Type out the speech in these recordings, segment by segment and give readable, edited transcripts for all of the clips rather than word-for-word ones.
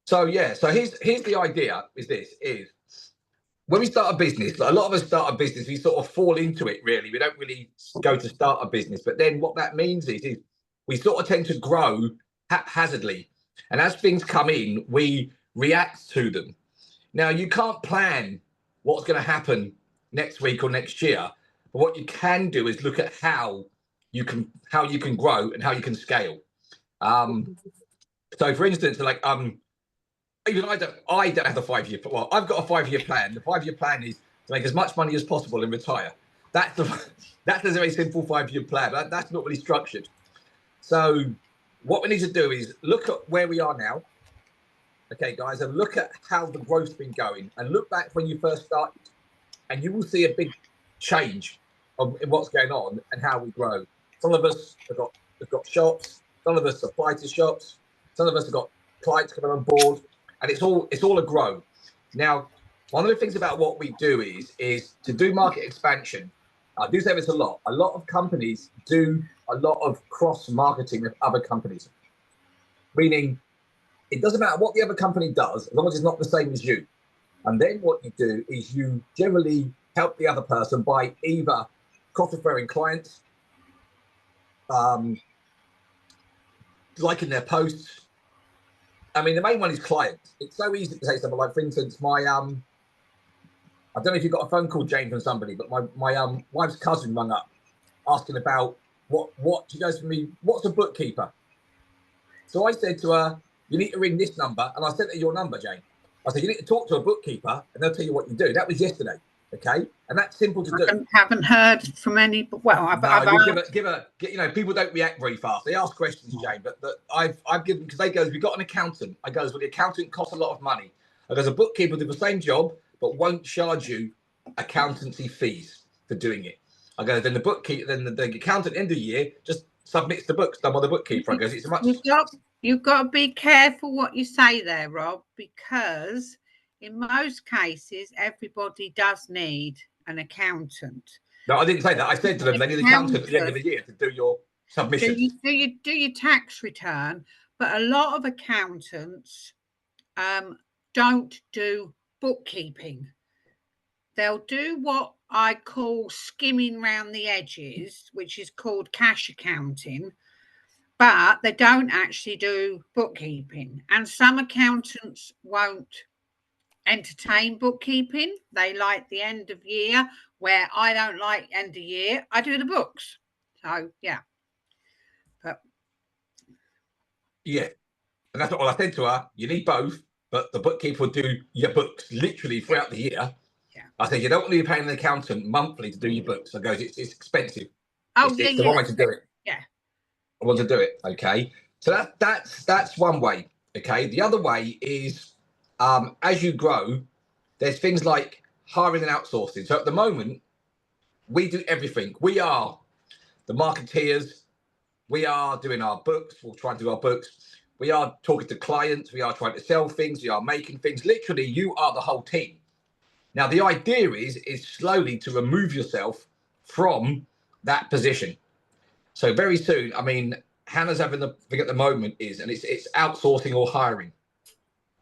So yeah, so here's the idea is when we start a business, a lot of us start a business, we sort of fall into it really. We don't really go to start a business, but then what that means is we sort of tend to grow haphazardly. And as things come in, we react to them. Now, you can't plan what's going to happen next week or next year, but what you can do is look at how you can grow and how you can scale. So for instance, like even I don't have a 5 year. Well, I've got a 5 year plan. The 5 year plan is to make as much money as possible and retire. That's a very simple 5 year plan. That's not really structured. So what we need to do is look at where we are now. Okay, guys, and look at how the growth's been going, and look back when you first started, and you will see a big change in what's going on and how we grow. Some of us have got shops. Some of us supply to shops. Some of us have got clients coming on board. And it's all a grow. Now, one of the things about what we do is to do market expansion. I do say this a lot. A lot of companies do a lot of cross marketing with other companies, meaning it doesn't matter what the other company does as long as it's not the same as you. And then what you do is you generally help the other person by either cross-referring clients, liking their posts. I mean, the main one is clients. It's so easy to say something like, for instance, I don't know if you got a phone call, Jane, from somebody, but my wife's cousin rung up asking about what she goes for me, what's a bookkeeper? So I said to her, you need to ring this number, and I sent her your number, Jane. I said, you need to talk to a bookkeeper, and they'll tell you what you do. That was yesterday, okay? And that's simple to do. I haven't heard from any. Well, give her. You know, people don't react very fast. They ask questions, Jane, but I've given, because they goes, we've got an accountant. I goes, well, the accountant costs a lot of money. I goes, a bookkeeper will do the same job, but won't charge you accountancy fees for doing it. I go, then the bookkeeper, then the accountant end of the year just submits the books done by the bookkeeper. I goes, it's much. You've got to be careful what you say there, Rob, because in most cases, everybody does need an accountant. No, I didn't say that. I said to them, they need an accountant at the end of the year to do your submission. Do your tax return, but a lot of accountants don't do bookkeeping. They'll do what I call skimming around the edges, which is called cash accounting, but they don't actually do bookkeeping. And some accountants won't entertain bookkeeping. They like the end of year, where I don't like end of year. I do the books. So, yeah. Yeah. And that's what I said to her. You need both, but the bookkeeper will do your books literally throughout the year. Yeah. I said, you don't want to be paying an accountant monthly to do your books. I goes, it's expensive. It's the wrong way to do it. Yeah. I want to do it. Okay. So that's one way. Okay. The other way is, as you grow, there's things like hiring and outsourcing. So at the moment, we do everything. We are the marketeers. We are doing our books. We'll try and do our books. We are talking to clients. We are trying to sell things. We are making things. Literally, you are the whole team. Now, the idea is slowly to remove yourself from that position. So very soon, I mean, Hannah's having the thing at the moment is, and it's outsourcing or hiring.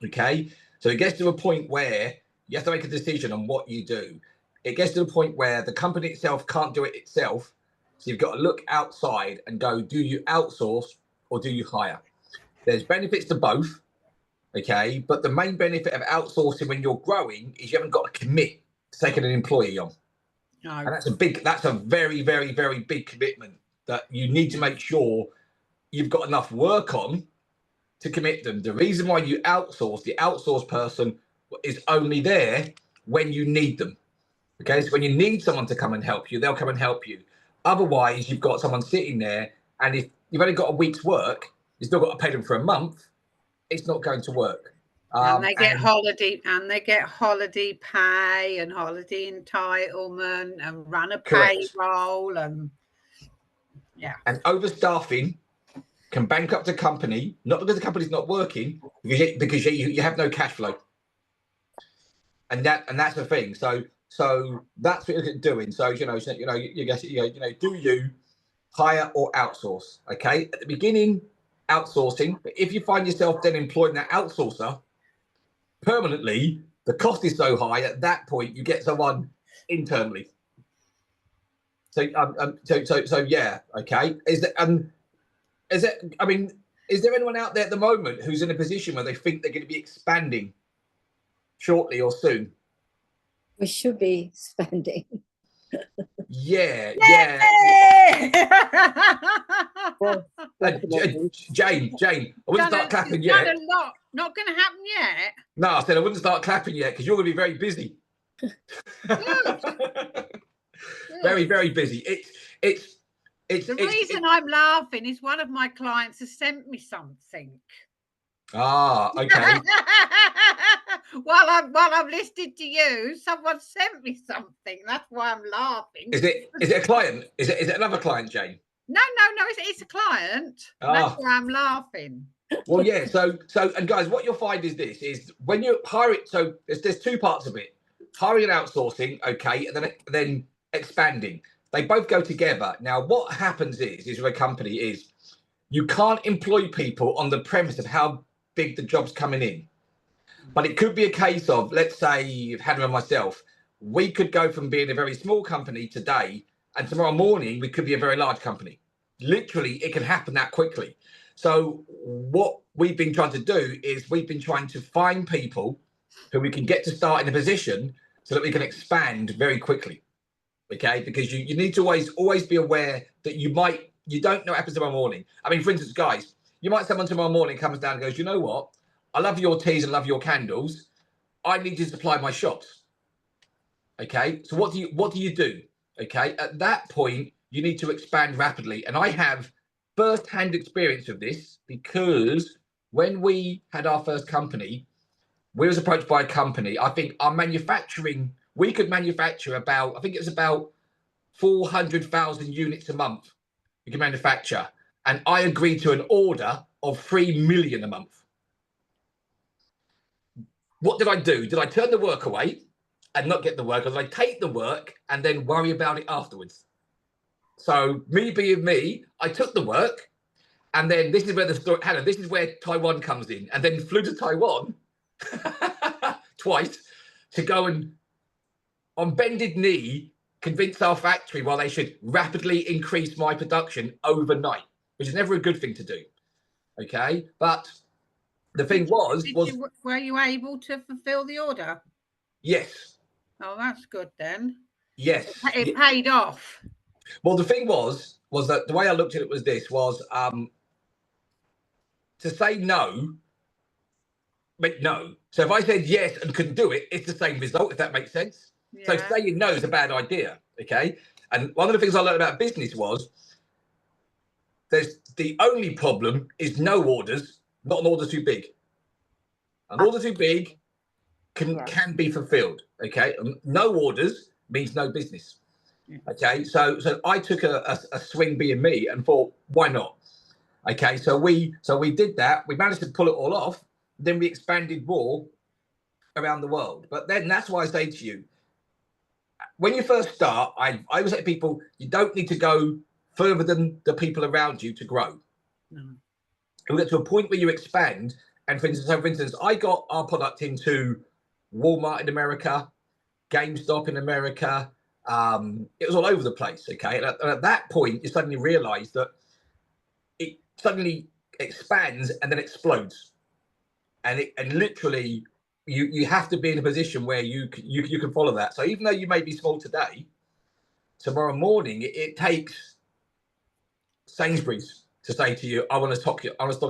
Okay. So it gets to a point where you have to make a decision on what you do. It gets to the point where the company itself can't do it itself. So you've got to look outside and go, do you outsource or do you hire? There's benefits to both. Okay. But the main benefit of outsourcing when you're growing is you haven't got to commit to taking an employee on. No. And that's a very, very, very big commitment that you need to make sure you've got enough work on to commit them. The reason why you outsource, the outsourced person is only there when you need them. Okay, so when you need someone to come and help you, they'll come and help you. Otherwise, you've got someone sitting there, and if you've only got a week's work, you've still got to pay them for a month. It's not going to work. And they get holiday pay and holiday entitlement and run a payroll and yeah. And overstaffing can bankrupt a company, not because the company's not working, because you have no cash flow. And that's the thing. So that's what you're doing. So you do you hire or outsource? Okay, at the beginning, outsourcing. But if you find yourself then employing that outsourcer, permanently, the cost is so high. At that point, you get someone internally. So yeah, okay. Is it? I mean, is there anyone out there at the moment who's in a position where they think they're going to be expanding shortly or soon? We should be spending. Yeah. Well, Jane, I wouldn't start clapping yet. yet. Not going to happen yet. No, I said I wouldn't start clapping yet because you're going to be very busy. Very, very busy. It's the reason I'm laughing is one of my clients has sent me something. Ah, okay. while I'm listening to you, someone sent me something. That's why I'm laughing. Is it a client? Is it another client, Jane? No, it's a client. That's why I'm laughing. Well, yeah. So, and guys, what you'll find is this: is when you hire it. So there's two parts of it: hiring and outsourcing, okay, and then expanding. They both go together. Now, what happens is with a company is you can't employ people on the premise of how big the job's coming in. But it could be a case of, let's say, Hannah and myself, we could go from being a very small company today, and tomorrow morning we could be a very large company. Literally, it can happen that quickly. So what we've been trying to do is we've been trying to find people who we can get to start in a position so that we can expand very quickly. Okay, because you need to always be aware that you don't know what happens tomorrow morning. I mean, for instance, guys, you might someone tomorrow morning comes down and goes, you know what? I love your teas and love your candles. I need you to supply my shops. Okay, so what do you do? Okay, at that point, you need to expand rapidly. And I have first-hand experience of this because when we had our first company, we was approached by a company. I think our manufacturing, we could manufacture about 400,000 units a month. We can manufacture. And I agreed to an order of 3 million a month. What did I do? Did I turn the work away and not get the work? Or did I take the work and then worry about it afterwards? So me being me, I took the work, and then this is where the story, Hannah, this is where Taiwan comes in, and then flew to Taiwan twice to go and, on bended knee, convince our factory why they should rapidly increase my production overnight, which is never a good thing to do. Okay, but the thing were you able to fulfill the order? Yes. Oh, that's good then. Yes, it paid off. Well, the thing was that the way I looked at it was to say no, meant no. So if I said yes and couldn't do it, it's the same result, if that makes sense. Yeah. So saying no is a bad idea, okay? And one of the things I learned about business was the only problem is no orders, not an order too big. An order too big can be fulfilled, okay? And no orders means no business. Okay, so I took a swing being me and thought, why not? Okay, so we did that. We managed to pull it all off. Then we expanded more around the world. But then that's why I say to you, when you first start, I always say to people, you don't need to go further than the people around you to grow. Mm. You get to a point where you expand. And for instance, I got our product into Walmart in America, GameStop in America. It was all over the place. Okay, and at that point, you suddenly realize that it suddenly expands and then explodes, and literally you have to be in a position where you can follow that. So even though you may be small today, tomorrow morning it takes Sainsbury's to say to you, I want to stock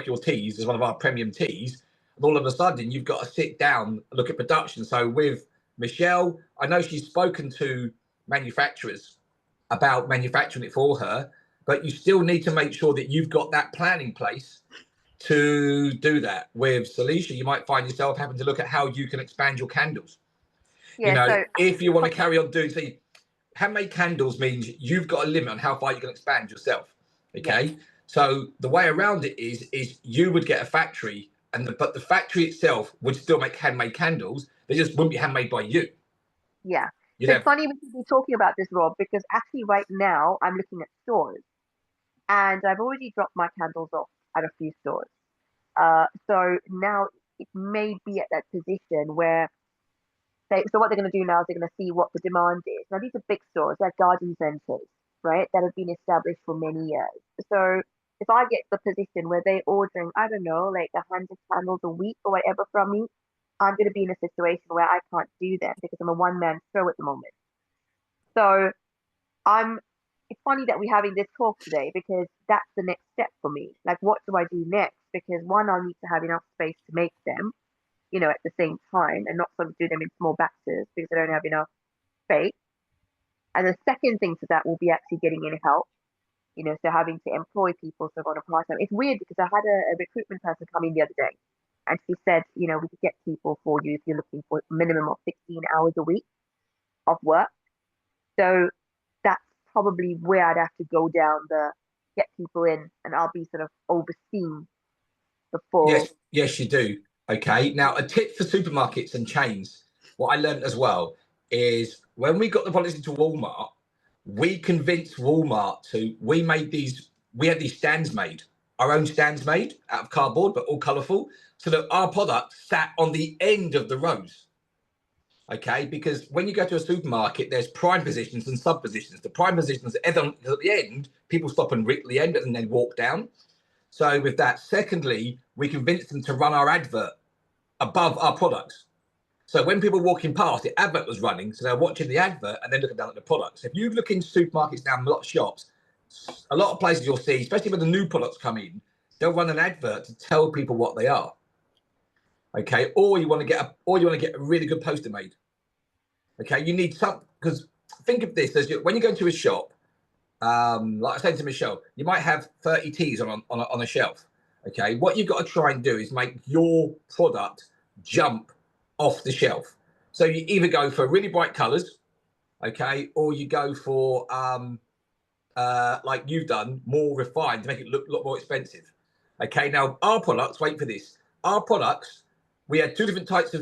your teas as one of our premium teas, and all of a sudden you've got to sit down and look at production. So with Michelle, I know she's spoken to manufacturers about manufacturing it for her, but you still need to make sure that you've got that plan in place to do that. With Salisha, you might find yourself having to look at how you can expand your candles. Yeah, so if you want to carry on doing, handmade candles means you've got a limit on how far you can expand yourself. Okay, yes. So the way around it is you would get a factory, but the factory itself would still make handmade candles. They just wouldn't be handmade by you. Yeah. So it's funny we should be talking about this, Rob, because actually right now I'm looking at stores, and I've already dropped my candles off at a few stores. So now it may be at that position where so what they're going to do now is they're going to see what the demand is. Now, these are big stores, they're garden centers, right, that have been established for many years. So if I get the position where they're ordering, I don't know, like 100 candles a week or whatever from me, I'm going to be in a situation where I can't do that because I'm a one-man show at the moment. So it's funny that we're having this talk today because that's the next step for me. Like, what do I do next? Because one, I'll need to have enough space to make them, at the same time and not sort of do them in small batches because I don't have enough space. And the second thing to that will be actually getting in help, so having to employ people sort of on a part-time. It's weird because I had a recruitment person come in the other day and she said, we could get people for you if you're looking for a minimum of 16 hours a week of work. So that's probably where I'd have to go down get people in and I'll be sort of overseeing the full. Yes, you do. Okay. Now, a tip for supermarkets and chains, what I learned as well is when we got the policy to Walmart, we convinced Walmart we had these stands made, our own stands made out of cardboard, but all colourful, so that our product sat on the end of the rows. Okay, because when you go to a supermarket, there's prime positions and sub positions. The prime positions at the end, people stop and reach the end and then walk down. So with that, secondly, we convinced them to run our advert above our products. So when people walking past, the advert was running, so they're watching the advert and then looking down at the products. If you look in supermarkets now, a lot of shops, a lot of places you'll see, especially when the new products come in, they'll run an advert to tell people what they are. Okay, or you want to get a really good poster made. Okay, you need some, because think of this as when you go into a shop, like I said to Michelle, you might have 30 teas on a shelf. Okay, what you've got to try and do is make your product jump off the shelf. So you either go for really bright colors, okay, or you go for like you've done, more refined to make it look a lot more expensive. Okay, now our products, wait for this. Our products, we had two different types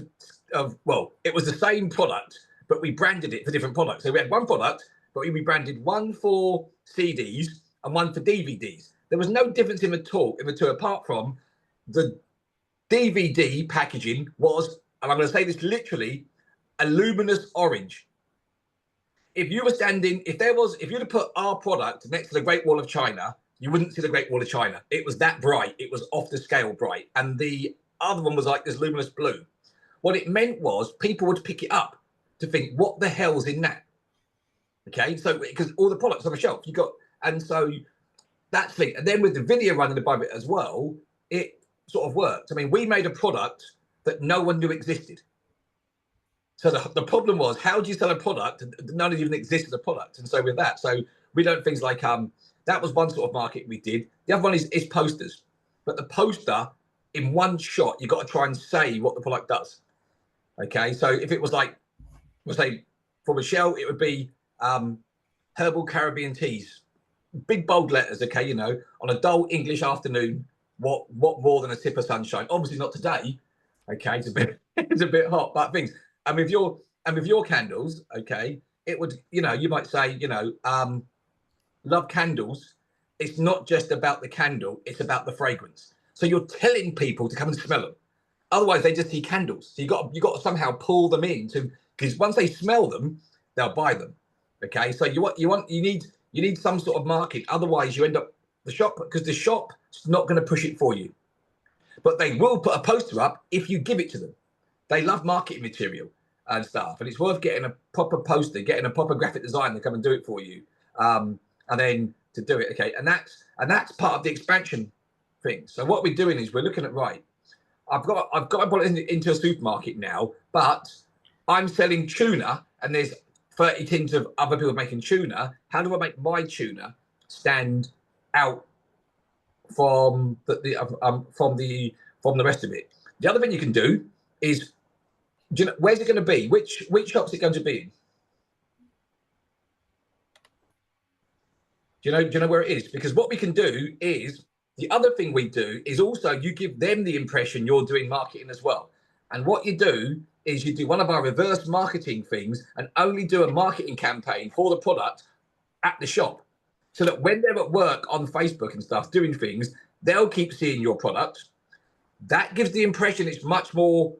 of well, it was the same product, but we branded it for different products. So we had one product, but we branded one for CDs and one for DVDs. There was no difference in the two, apart from the DVD packaging was, and I'm going to say this literally, a luminous orange. If you were standing, if you'd have put our product next to the Great Wall of China, you wouldn't see the Great Wall of China. It was that bright. It was off the scale bright. And the other one was like this luminous blue. What it meant was people would pick it up to think, what the hell's in that? Okay, so because all the products on the shelf, and so that's the thing. And then with the video running above it as well, it sort of worked. I mean, we made a product that no one knew existed. So the problem was, how do you sell a product that none even exists as a product? And so with that, so we learned things like that was one sort of market we did. The other one is posters. But the poster, in one shot, you've got to try and say what the product does. Okay, so if it was like, we'll say for Michelle, it would be herbal Caribbean teas, big bold letters. Okay, on a dull English afternoon, what more than a sip of sunshine? Obviously not today. Okay, it's a bit hot, but things. And with your candles, okay, it would, you might say, love candles. It's not just about the candle; it's about the fragrance. So you're telling people to come and smell them. Otherwise, they just see candles. So you got to somehow pull them in because once they smell them, they'll buy them. Okay, so you need some sort of market. Otherwise, you end up the shop's not going to push it for you, but they will put a poster up if you give it to them. They love marketing material and stuff, and it's worth getting a proper poster, getting a proper graphic designer to come and do it for you, and then to do it. Okay, and that's part of the expansion thing. So what we're doing is we're looking at I've got to put it into a supermarket now, but I'm selling tuna, and there's 30 tins of other people making tuna. How do I make my tuna stand out from the rest of it? The other thing you can do is, where's it going to be? Which shop's it going to be in? Do you know where it is? Because what we can do is, the other thing we do is also you give them the impression you're doing marketing as well. And what you do is you do one of our reverse marketing things and only do a marketing campaign for the product at the shop. So that when they're at work on Facebook and stuff doing things, they'll keep seeing your product. that gives the impression it's much more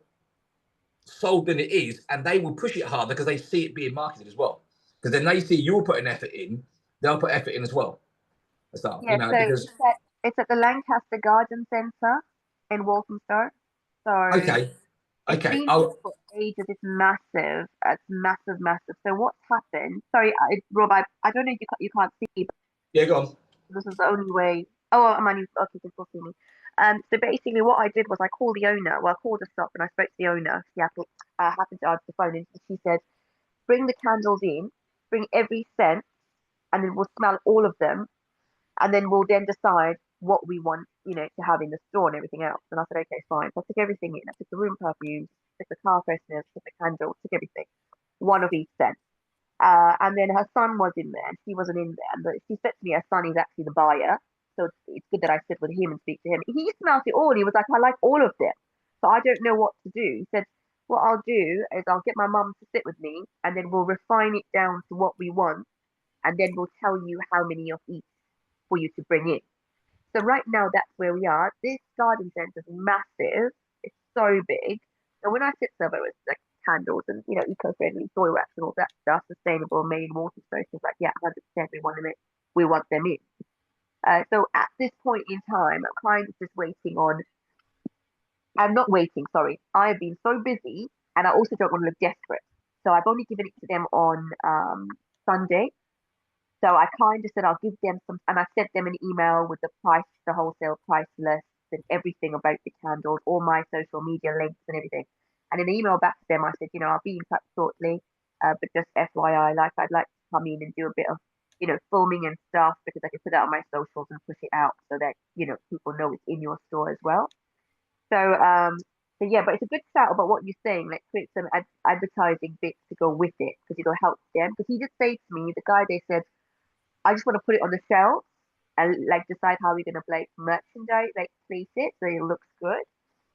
sold than it is, and they will push it harder because they see it being marketed as well. Because then they see you're putting effort in, they'll put effort in as well. So, Yeah, so because it's at the Lancaster Garden Centre in Walthamstow. So okay, it's okay, been here for ages. It's massive. It's massive, massive. So what's happened? Sorry, Rob, I don't know if you can't see, but yeah, go on. this is the only way. Oh, I'm only okay. You can still see me. So basically, what I did was I called the owner. Well, I called the shop and I spoke to the owner. She happened to answer the phone, and she said, "Bring the candles in, bring every scent, and then we'll smell all of them, and then we'll then decide what we want, to have in the store and everything else." And I said, okay, fine. So I took everything in. I took the room perfumes, took the car fresheners, took the candles, took everything, one of each scent. And then her son was in there, and she wasn't in there. But she said to me, her son is actually the buyer, so it's good that I sit with him and speak to him. He smelled it all. He was like, I like all of them, so I don't know what to do. He said, what I'll do is I'll get my mum to sit with me, and then we'll refine it down to what we want, and then we'll tell you how many of each for you to bring in. So right now, that's where we are. This garden centre is massive. It's so big. And when I sit there, it's like candles and eco-friendly soil wax and all that stuff, sustainable, made in water sources. Like, yeah, 100%, we want them in. So at this point in time, I'm kind of just waiting on. I'm not waiting. Sorry, I have been so busy, and I also don't want to look desperate. So I've only given it to them on Sunday. So I kind of said I'll give them some, and I sent them an email with the price, the wholesale price list, and everything about the candles, all my social media links and everything. And in an email back to them, I said, I'll be in touch shortly, but just FYI, like I'd like to come in and do a bit of, filming and stuff because I can put it on my socials and push it out so that people know it's in your store as well. So yeah, but it's a good shout about what you're saying. Like create some advertising bits to go with it because it'll help them. Because he did say to me, the guy they said, I just want to put it on the shelf and like decide how we're gonna like merchandise, like place it so it looks good.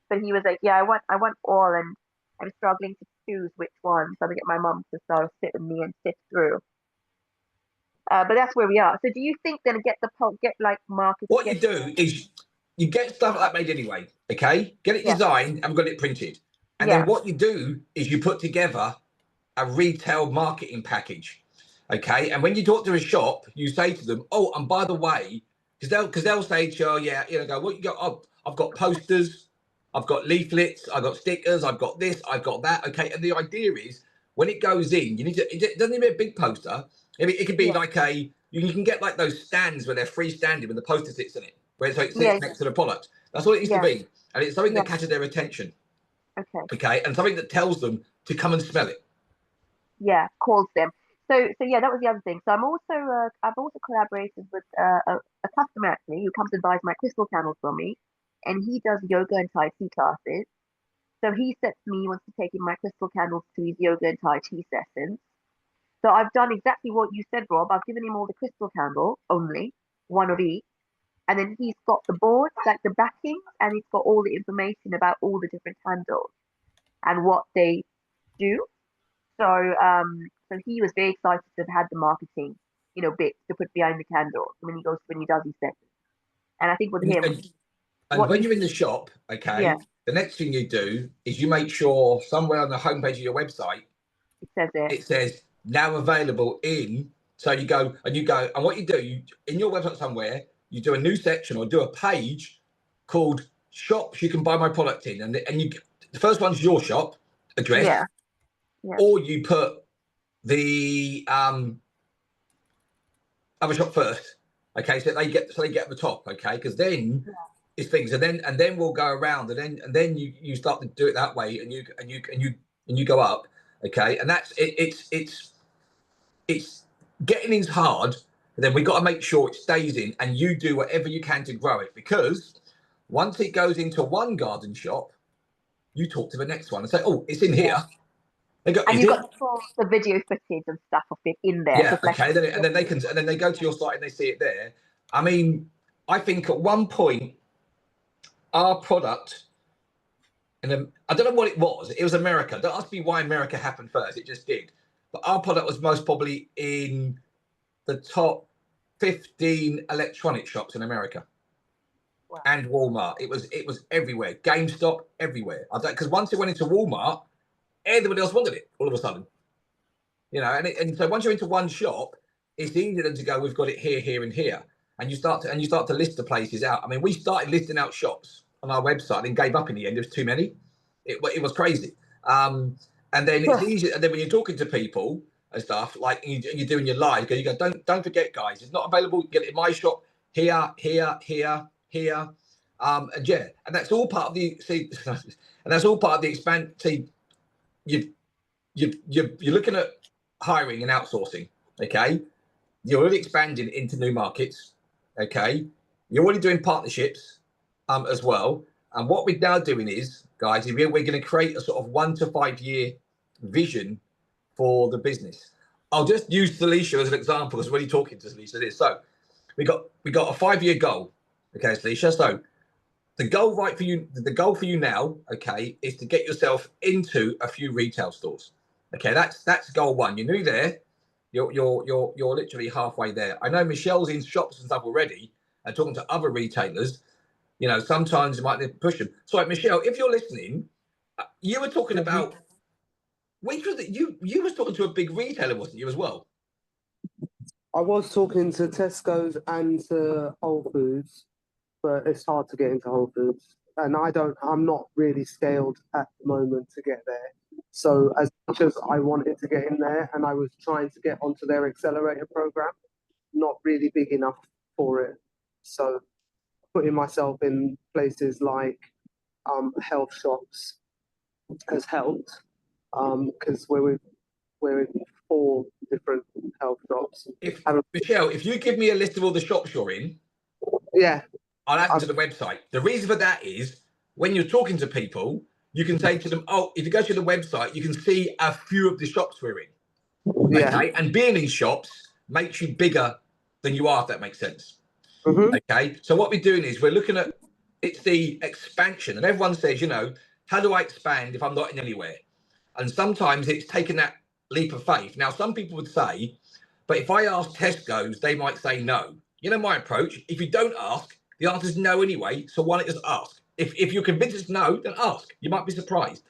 But he was like, yeah, I want all, and I'm struggling to choose which one. So I'm gonna get my mum to sort of sit with me and sit through. But that's where we are. So do you think then get like market? What you do is you get stuff like that made anyway, okay? Get it Yeah. designed and got it printed. And Yeah. then what you do is you put together a retail marketing package, okay? And when you talk to a shop, you say to them, oh, and by the way, because they'll say to you, oh, yeah, go, what you got? Oh, I've got posters, I've got leaflets, I've got stickers, I've got this, I've got that, okay? And the idea is when it goes in, you need to, it doesn't need to be a big poster. It could be like you can get like those stands where they're freestanding with the poster sits in it, where so it sits next to the product. That's what it used to be. And it's something that catches their attention. Okay. And something that tells them to come and smell it. Yeah, calls them. So yeah, that was the other thing. So I've also collaborated with a customer actually who comes and buys my crystal candles from me, and he does yoga and Tai Chi classes. So he said to me he wants to take in my crystal candles to his yoga and Tai Chi sessions. So I've done exactly what you said, Rob. I've given him all the crystal candle only, one of each, and then he's got the board, like the backing, and he's got all the information about all the different candles and what they do. So he was very excited to have had the marketing, bits to put behind the candle when he does his sessions. And I think with him, and when you're in the shop, okay, the next thing you do is you make sure somewhere on the homepage of your website it says now available in. So you go, and what you do, in your website somewhere, you do a new section or do a page called shops you can buy my product in, and the first one's your shop address, or you put the other shop first, okay, so they get at the top, okay, because then it's things, and then we'll go around, and then you start to do it that way, and you go up, okay, and that's it's getting in's hard, but then we got to make sure it stays in, and you do whatever you can to grow it, because once it goes into one garden shop, you talk to the next one and say, oh, it's in here. They go, and you've got the video footage and stuff of it in there. Yeah, okay. And then they go to your site and they see it there. I mean, I think at one point our product, and I don't know what it was. It was America. Don't ask me why America happened first. It just did. But our product was most probably in the top 15 electronic shops in America. Wow. and Walmart. It was everywhere. GameStop, everywhere. I don't, because once it went into Walmart, everybody else wanted it all of a sudden. You know, and so once you're into one shop, it's easier than to go, we've got it here, here, and here. And you start to list the places out. I mean, we started listing out shops on our website and gave up in the end. There was too many. It was crazy. And then it's easy. And then when you're talking to people and stuff, like you're doing your live, you go, don't forget, guys, it's not available. You get it in my shop here, here, here, here. And yeah, and that's all part of the and that's all part of the expand. See, you're looking at hiring and outsourcing. Okay, you're already expanding into new markets. Okay, you're already doing partnerships as well. And what we're now doing is, guys, we're going to create a sort of 1 to 5 year vision for the business. I'll just use Salisha as an example, because we're already talking to Salisha this. So we got a 5-year goal. Okay, Salisha. So the goal for you now, okay, is to get yourself into a few retail stores. Okay, that's goal 1. You're new there. You're literally halfway there. I know Michelle's in shops and stuff already and talking to other retailers. You know, sometimes you might need to push them. So, Michelle, if you're listening, you were talking about which was it? You was talking to a big retailer, wasn't you, as well? I was talking to Tesco's and to Whole Foods, but it's hard to get into Whole Foods. And I'm not really scaled at the moment to get there. So as much as I wanted to get in there and I was trying to get onto their accelerator program, not really big enough for it. So putting myself in places like health shops has helped, because we're in 4 different health shops. Michelle, if you give me a list of all the shops you're in, yeah, I'll add them to the website. The reason for that is when you're talking to people, you can say to them, oh, if you go to the website, you can see a few of the shops we're in. yeah. Okay, and being in shops makes you bigger than you are, if that makes sense. Mm-hmm. Okay, so what we're doing is we're looking at it's the expansion, and everyone says, you know, how do I expand if I'm not in anywhere? And sometimes it's taking that leap of faith. Now, some people would say, but if I ask Tesco's, they might say no. You know my approach. If you don't ask, the answer is no anyway. So why not just ask? If you're convinced it's no, then ask. You might be surprised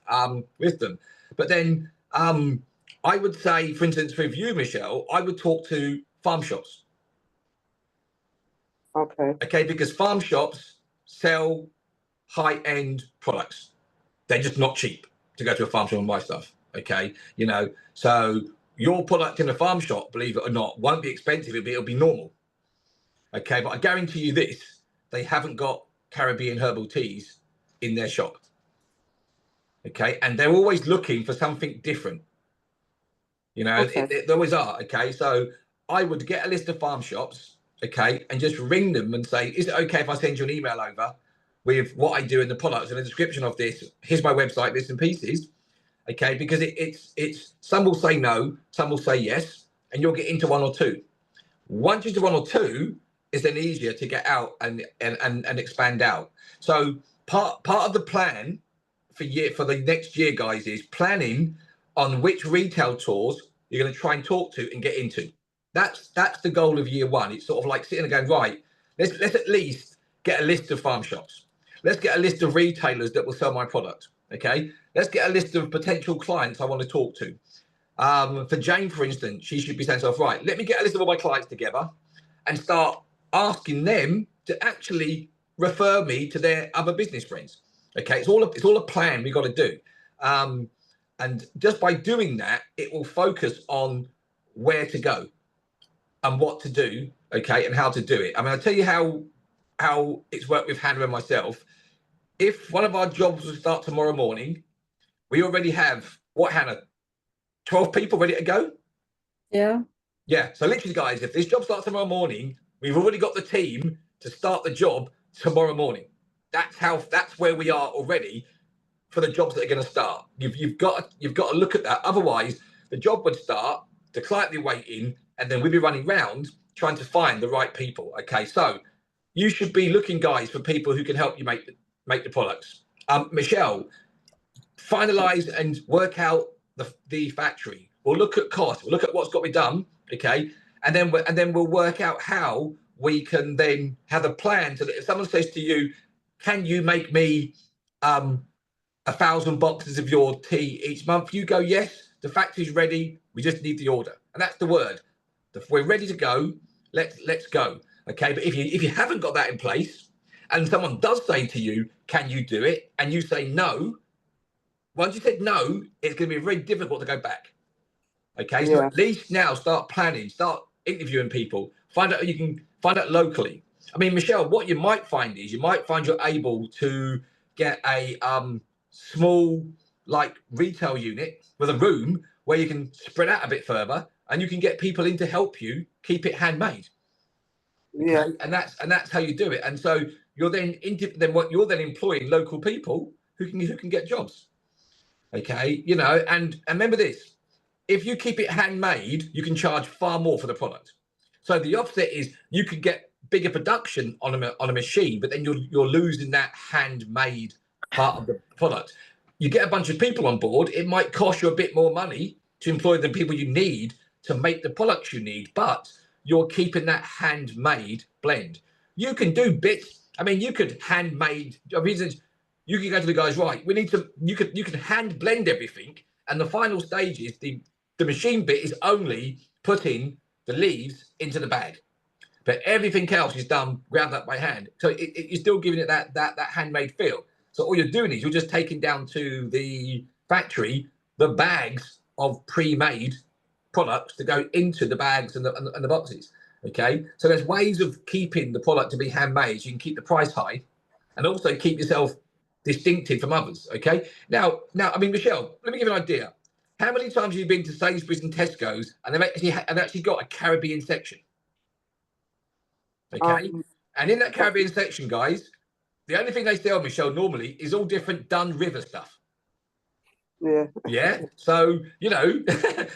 with them. But then I would say, for instance, with you, Michelle, I would talk to farm shops. Okay, because farm shops sell high-end products. They're just not cheap to go to a farm shop and buy stuff. Okay, you know, so your product in a farm shop, believe it or not, won't be expensive. It'll be normal. Okay, but I guarantee you this: they haven't got Caribbean herbal teas in their shop. Okay, and they're always looking for something different. You know, they always are. Okay, so I would get a list of farm shops, okay, and just ring them and say, is it okay if I send you an email over with what I do in the products and a description of this? Here's my website, bits and pieces. Okay, because it's some will say no, some will say yes, and you'll get into 1 or 2. Once you do 1 or 2, it's then easier to get out and expand out. So part of the plan for the next year, guys, is planning on which retail tours you're going to try and talk to and get into. That's the goal of year 1. It's sort of like sitting and going, right, let's at least get a list of farm shops. Let's get a list of retailers that will sell my product. Okay, let's get a list of potential clients I want to talk to. For Jane, for instance, she should be saying to herself, right, let me get a list of all my clients together and start asking them to actually refer me to their other business friends. Okay, it's all a plan we got to do. And just by doing that, it will focus on where to go and what to do, okay, and how to do it. I mean, I'll tell you how it's worked with Hannah and myself. If one of our jobs will start tomorrow morning, we already have, what, Hannah, 12 people ready to go? Yeah. Yeah, so literally, guys, if this job starts tomorrow morning, we've already got the team to start the job tomorrow morning. That's where we are already for the jobs that are going to start. You've got to look at that. Otherwise, the job would start, the client would be waiting, and then we'd be running around trying to find the right people. Okay, so you should be looking, guys, for people who can help you make the products. Michelle, finalize and work out the factory. We'll look at cost. We'll look at what's got to be done. Okay, and then we'll work out how we can then have a plan so that if someone says to you, can you make me 1,000 boxes of your tea each month? You go, yes, the factory's ready. We just need the order. And that's the word. If we're ready to go, let's go. Okay. But if you haven't got that in place and someone does say to you, can you do it? And you say no, once you said no, it's going to be very difficult to go back. Okay. So at least now start planning, start interviewing people, find out you can find out locally. I mean, Michelle, what you might find is you're able to get a small like retail unit with a room where you can spread out a bit further and you can get people in to help you keep it handmade. Okay? Yeah. And that's how you do it. And so you're then employing local people who can get jobs. Okay, you know, and remember this, if you keep it handmade, you can charge far more for the product. So the offset is you can get bigger production on a machine, but then you're losing that handmade part of the product. You get a bunch of people on board, it might cost you a bit more money to employ the people you need to make the products you need, but you're keeping that handmade blend. You can do bits. I mean, you could handmade. You can go to the guys, right? We need to. You can hand blend everything, and the final stage is the machine bit is only putting the leaves into the bag, but everything else is done ground up by hand. So you're still giving it that handmade feel. So all you're doing is you're just taking down to the factory the bags of pre-made products to go into the bags and the boxes. Okay, so there's ways of keeping the product to be handmade. So you can keep the price high, and also keep yourself distinctive from others. Okay. Now, I mean, Michelle, let me give you an idea. How many times have you been to Sainsbury's and Tesco's and they've actually got a Caribbean section? Okay. And in that Caribbean section, guys, the only thing they sell, Michelle, normally is all different Dun River stuff. Yeah. Yeah. So, you know,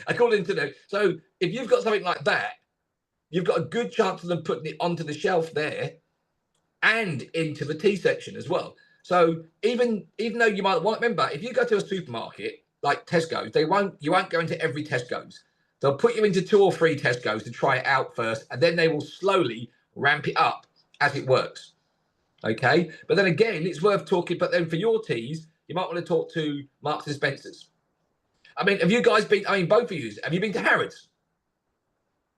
according to so if you've got something like that, you've got a good chance of them putting it onto the shelf there and into the tea section as well. So even though you might want, remember, if you go to a supermarket like Tesco's, you won't go into every Tesco's. They'll put you into 2 or 3 Tesco's to try it out first, and then they will slowly ramp it up as it works. Okay, but then again, it's worth talking. But then for your teas, you might want to talk to Marks and Spencers. I mean, have you guys been? I mean, both of you, have you been to Harrods?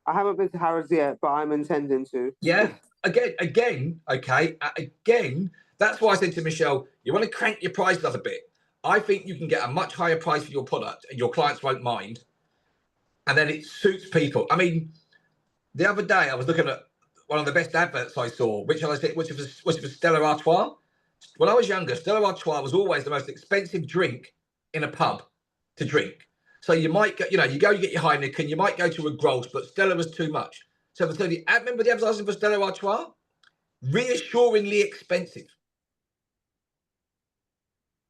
I haven't been to Harrods yet, but I'm intending to. Yeah. Again. Okay. Again. That's why I said to Michelle, you want to crank your prices up a bit. I think you can get a much higher price for your product and your clients won't mind. And then it suits people. I mean, the other day I was looking at one of the best adverts I saw, which was Stella Artois. When I was younger, Stella Artois was always the most expensive drink in a pub to drink. So you might get, you get your Heineken, you might go to a Grolsch, but Stella was too much. So remember the advertising for Stella Artois? Reassuringly expensive.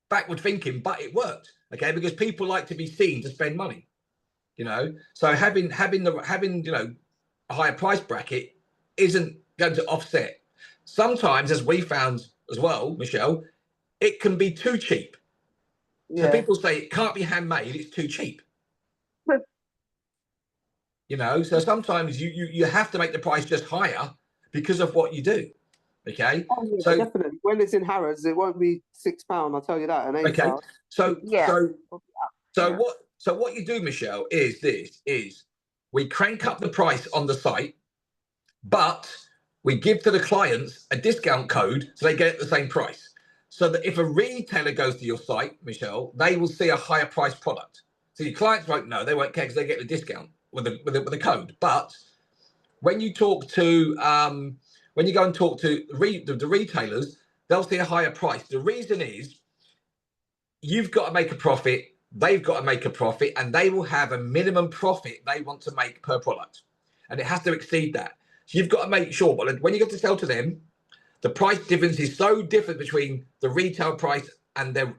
Backward thinking, but it worked. Okay, because people like to be seen to spend money. So having a higher price bracket isn't going to offset. Sometimes, as we found as well, Michelle, it can be too cheap. Yeah. So people say it can't be handmade; it's too cheap. So sometimes you have to make the price just higher because of what you do. Okay. Oh, yeah, so definitely, when it's in Harrods, it won't be £6. I'll tell you that. And okay. So what you do, Michelle, is we crank up the price on the site, but we give to the clients a discount code so they get it at the same price. So that if a retailer goes to your site, Michelle, they will see a higher price product. So your clients won't know; they won't care because they get the discount with the code. But when you talk to when you go and talk to the retailers, they'll see a higher price. The reason is you've got to make a profit, they've got to make a profit, and they will have a minimum profit they want to make per product. And it has to exceed that. So you've got to make sure, but when you go to sell to them, the price difference is so different between the retail price and the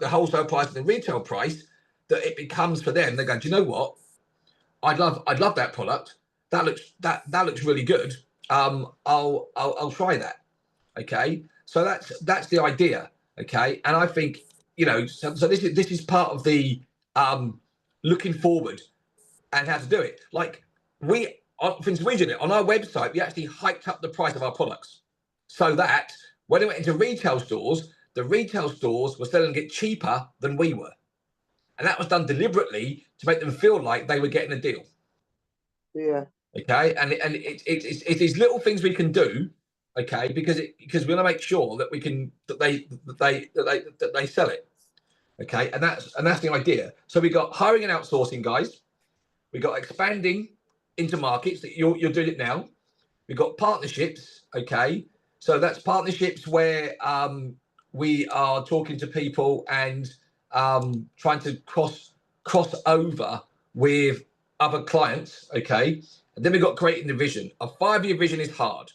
wholesale price and the retail price that it becomes for them. They go, do you know what? I'd love that product. That looks really good. I'll try that. Okay. So that's the idea. Okay. And I think, so this is part of the looking forward and how to do it. Like for instance, we did it on our website. We actually hiked up the price of our products so that when it went into retail stores, the retail stores were selling it cheaper than we were. And that was done deliberately to make them feel like they were getting a deal. Yeah. Okay. And it's these little things we can do, okay, because we want to make sure that they sell it. Okay. And that's the idea. So we got hiring and outsourcing, guys. We got expanding into markets that you're doing it now. We've got partnerships, okay? So that's partnerships where we are talking to people and trying to cross over with other clients, okay? And then we've got creating the vision. A 5-year vision is hard,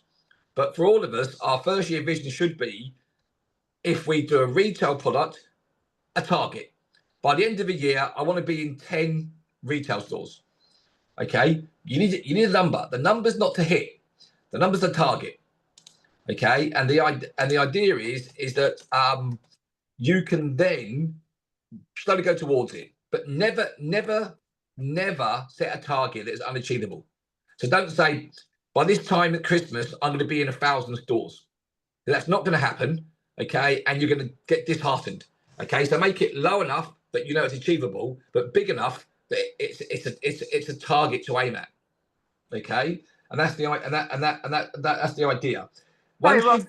but for all of us, our first year vision should be, if we do a retail product, a target. By the end of the year, I want to be in 10 retail stores. Okay, you need a number. The number's not to hit. The number's a target. Okay, and the idea is that you can then slowly go towards it, but never set a target that is unachievable. So don't say, by this time at Christmas I'm going to be in 1,000 stores. That's not going to happen. Okay, and you're going to get disheartened. Okay, so make it low enough that you know it's achievable, but big enough that it's a target to aim at. Okay, and that's the idea. Sorry, Rob,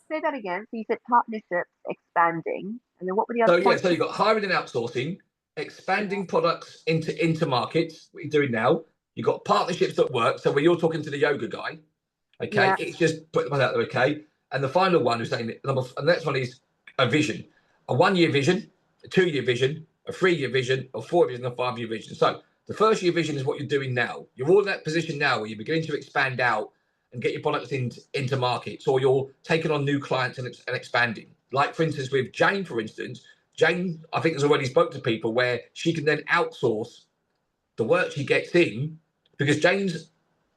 say that again. So you said partnerships, expanding, and then what were the other points? So you've got hiring and outsourcing, expanding products into markets, what you're doing now. You've got partnerships at work, so when you're talking to the yoga guy, okay, it's just put them out there, okay. And the final one is saying the next one is a vision, a 1-year vision, a 2-year vision, a 3-year vision, a 4-year vision, a 5-year vision. So the first year vision is what you're doing now. You're all in that position now where you're beginning to expand out and get your products into markets, or you're taking on new clients and expanding. Like, for instance, with Jane, Jane, I think, has already spoke to people where she can then outsource the work she gets in, because Jane's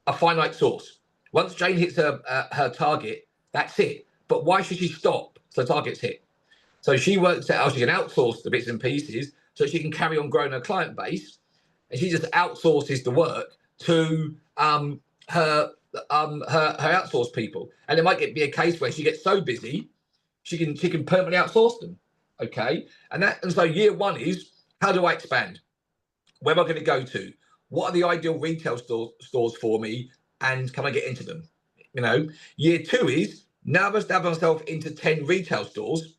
a finite source. Once Jane hits her target, that's it. But why should she stop so target's hit? So she works out how she can outsource the bits and pieces so she can carry on growing her client base. And she just outsources the work to her outsource people. And it might be a case where she gets so busy, she can permanently outsource them. Okay. And so year one is, how do I expand? Where am I going to go to? What are the ideal retail stores for me? And can I get into them? You know, year two is, now I've established myself into 10 retail stores.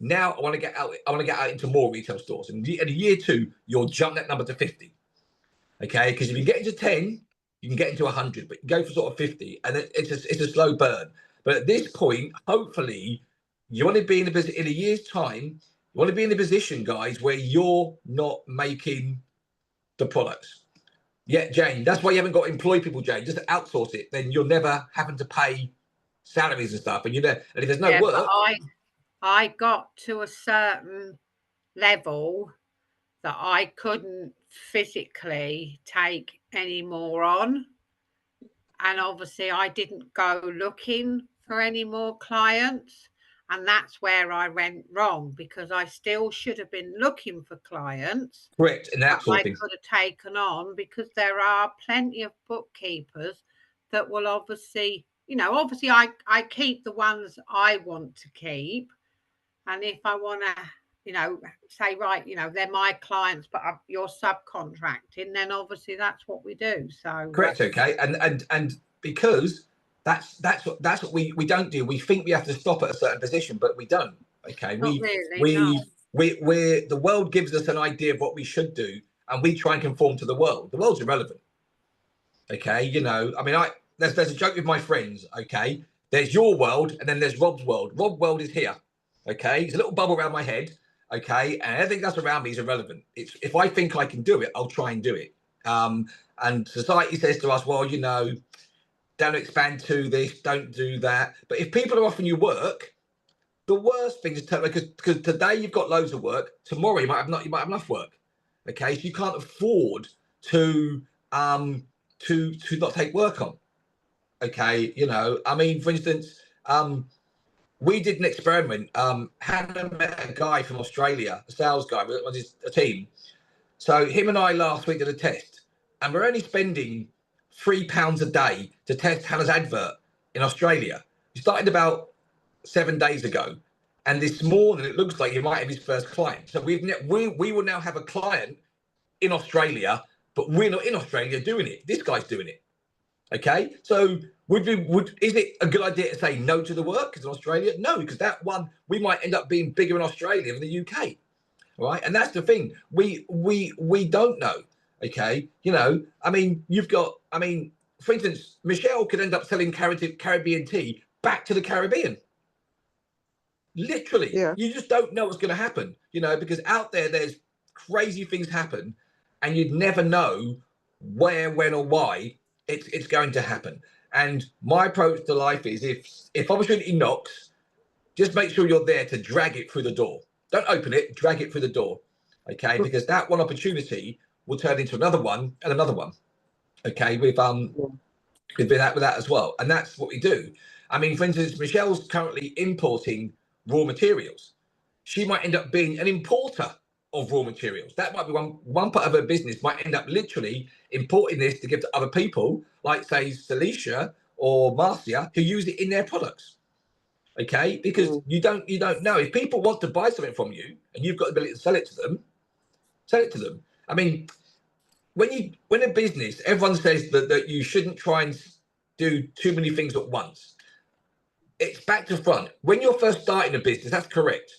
Now I want to get out. I want to get out into more retail stores. And in year two, you'll jump that number to 50. Okay, because if you get into 10, you can get into 100, but you go for sort of 50, and it's a slow burn. But at this point, hopefully, you want to be in a year's time. You want to be in a position, guys, where you're not making the products. Yeah, Jane, that's why you haven't got to employ people, Jane. Just outsource it. Then you're never having to pay salaries and stuff. And and if there's no work, I got to a certain level that I couldn't physically take any more on. And obviously I didn't go looking for any more clients. And that's where I went wrong, because I still should have been looking for clients. Correct, and that sort of thing. I could have taken on, because there are plenty of bookkeepers that will obviously, I keep the ones I want to keep. And if I want to, say, right, they're my clients, but you're subcontracting, then obviously that's what we do. So correct, okay, and because that's what we don't do. We think we have to stop at a certain position, but we don't. Okay, the world gives us an idea of what we should do, and we try and conform to the world. The world's irrelevant. Okay, there's a joke with my friends. Okay, there's your world, and then there's Rob's world. Rob's world is here. Okay, it's a little bubble around my head. Okay, and everything that's around me is irrelevant. It's, if I think I can do it, I'll try and do it. And society says to us, well, don't expand to this, don't do that. But if people are offering you work, the worst thing is because today you've got loads of work, tomorrow you might have enough work. Okay, so you can't afford to not take work on. Okay, for instance, we did an experiment. Hannah met a guy from Australia, a sales guy, a team. So him and I last week did a test, and we're only spending £3 a day to test Hannah's advert in Australia. He started about 7 days ago. And this morning, it looks like he might have his first client. So we will now have a client in Australia, but we're not in Australia doing it. This guy's doing it. Okay. So is it a good idea to say no to the work in Australia? No, because that one, we might end up being bigger in Australia than the UK. Right. And that's the thing. We don't know. Okay. You know, I mean, for instance, Michelle could end up selling Caribbean tea back to the Caribbean. Literally, Yeah. You just don't know what's going to happen, you know, because out there's crazy things happen and you'd never know where, when or why it's going to happen. And my approach to life is if opportunity knocks, just make sure you're there to drag it through the door. Don't open it, drag it through the door. Okay, because that one opportunity will turn into another one and another one. Okay, with that as well. And that's what we do. I mean, for instance, Michelle's currently importing raw materials. She might end up being an importer of raw materials. That might be one part of her business might end up literally importing this to give to other people, like say Celicia or Marcia, who use it in their products. Okay, because you don't know if people want to buy something from you and you've got the ability to sell it to them. I mean, when a business, everyone says that you shouldn't try and do too many things at once. It's back to front. When you're first starting a business, that's correct.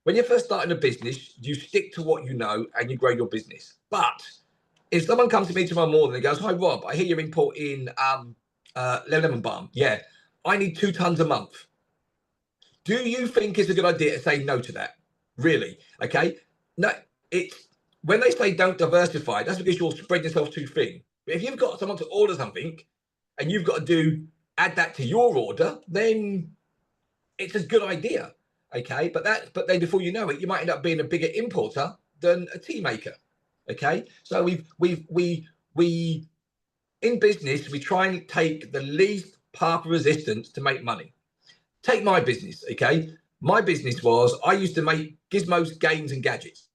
When you're first starting a business, you stick to what you know and you grow your business. But if someone comes to me tomorrow morning and goes, "Hi Rob, I hear you're importing lemon balm. Yeah, I need 2 tons a month." Do you think it's a good idea to say no to that? Really? Okay. No, it's when they say don't diversify, that's because you're spreading yourself too thin. But if you've got someone to order something and you've got to add that to your order, then it's a good idea. Okay. But then before you know it, you might end up being a bigger importer than a tea maker. Okay. So we in business, we try and take the least path of resistance to make money. Take my business, okay? My business was I used to make gizmos, games, and gadgets.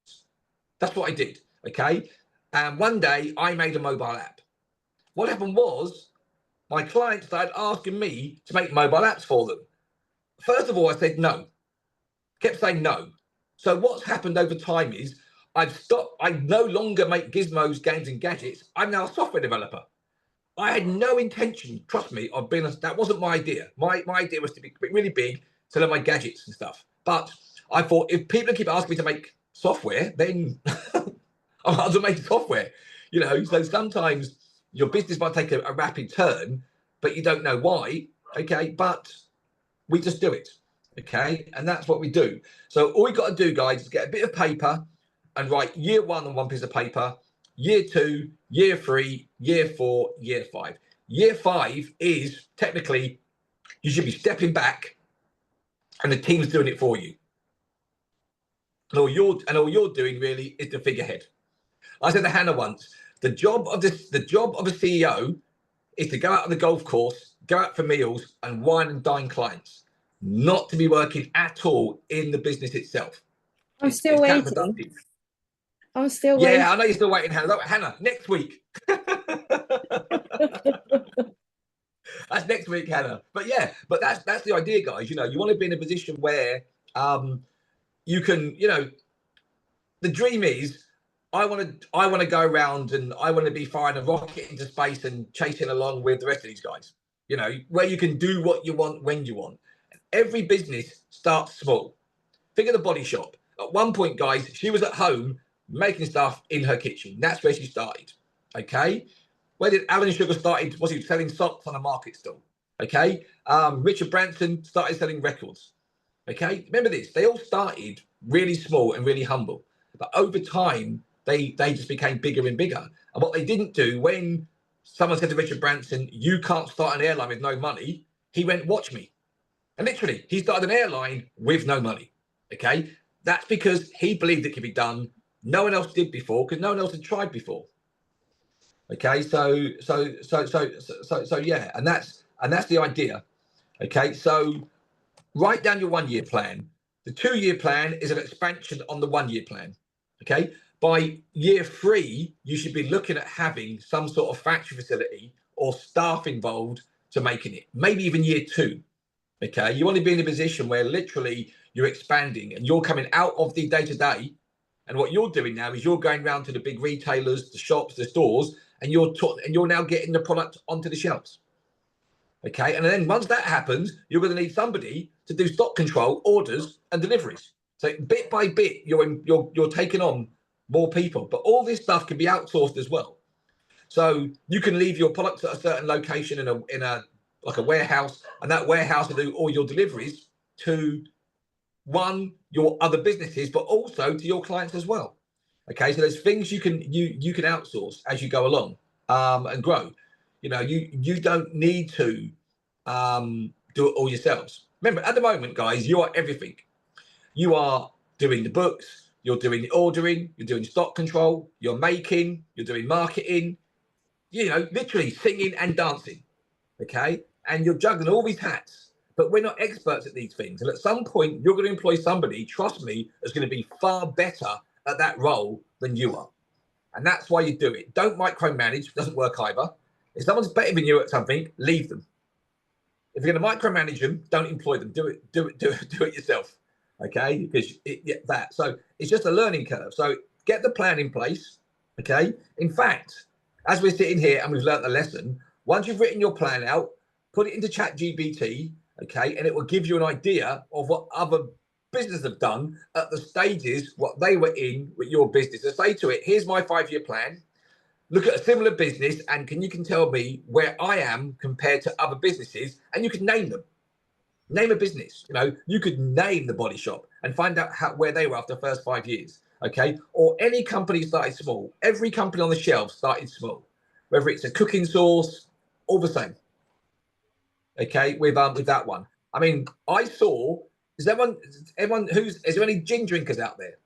That's what I did, okay? And one day I made a mobile app. What happened was my clients started asking me to make mobile apps for them. First of all, I said no. Kept saying no. So what's happened over time is I've stopped. I no longer make gizmos, games, and gadgets. I'm now a software developer. I had no intention, trust me, of being that wasn't my idea. My idea was to be really big, to learn my gadgets and stuff. But I thought if people keep asking me to make software, then I might as well make software. You know, so sometimes your business might take a rapid turn, but you don't know why. Okay, but we just do it. Okay, and that's what we do. So all we got to do, guys, is get a bit of paper and write year 1 on one piece of paper. Year 2, year 3, year 4, year 5. Year 5 is technically you should be stepping back and the team's doing it for you. And all you're doing really is the figurehead. I said to Hannah once, the job of a CEO is to go out on the golf course, go out for meals and wine and dine clients, not to be working at all in the business itself. I'm still waiting. I'm still waiting. Yeah, I know you're still waiting, Hannah. Hannah, next week. That's next week, Hannah. But yeah, but that's the idea, guys. You know, you want to be in a position where you can, you know, the dream is I want to go around and I want to be firing a rocket into space and chasing along with the rest of these guys. You know, where you can do what you want when you want. Every business starts small. Think of the Body Shop. At one point, guys, she was at home making stuff in her kitchen. That's where she started. Okay. Where did Alan Sugar started? Was he selling socks on a market stall? Okay. Richard Branson started selling records. Okay. Remember this, they all started really small and really humble, but over time, they just became bigger and bigger. And what they didn't do, when someone said to Richard Branson, "You can't start an airline with no money," he went, "Watch me." And literally, he started an airline with no money. Okay. That's because he believed it could be done. No one else did before because no one else had tried before. Okay, so yeah, and that's the idea. Okay, so write down your 1 year plan. The 2 year plan is an expansion on the 1 year plan. Okay, by year 3, you should be looking at having some sort of factory facility or staff involved to making it, maybe even year 2. Okay, you want to be in a position where literally you're expanding and you're coming out of the day-to-day, and what you're doing now is you're going around to the big retailers, the shops, the stores, and you're now getting the product onto the shelves. Okay, and then once that happens, you're going to need somebody to do stock control, orders, and deliveries. So bit by bit, you're taking on more people, but all this stuff can be outsourced as well. So you can leave your products at a certain location in a like a warehouse, and that warehouse will do all your deliveries to your other businesses, but also to your clients as well. Okay, so there's things you can outsource as you go along and grow. You don't need to do it all yourselves. Remember, at the moment, guys, you are everything. You are doing the books, you're doing the ordering, you're doing stock control, you're making, you're doing marketing, literally singing and dancing. Okay, and you're juggling all these hats. But we're not experts at these things. And at some point, you're going to employ somebody, trust me, that's going to be far better at that role than you are. And that's why you do it. Don't micromanage. It doesn't work either. If someone's better than you at something, leave them. If you're going to micromanage them, don't employ them. Do it yourself. Okay? Because so it's just a learning curve. So get the plan in place. Okay? In fact, as we're sitting here and we've learned the lesson, once you've written your plan out, put it into ChatGPT, okay, and it will give you an idea of what other businesses have done at the stages, what they were in with your business. So say to it, here's my 5-year plan. Look at a similar business, and you can tell me where I am compared to other businesses, and you can name them. Name a business. You could name the Body Shop and find out where they were after the first 5 years, okay? Or any company started small. Every company on the shelf started small, whether it's a cooking sauce, all the same. Okay, with that one. I mean, I saw. Is there any gin drinkers out there?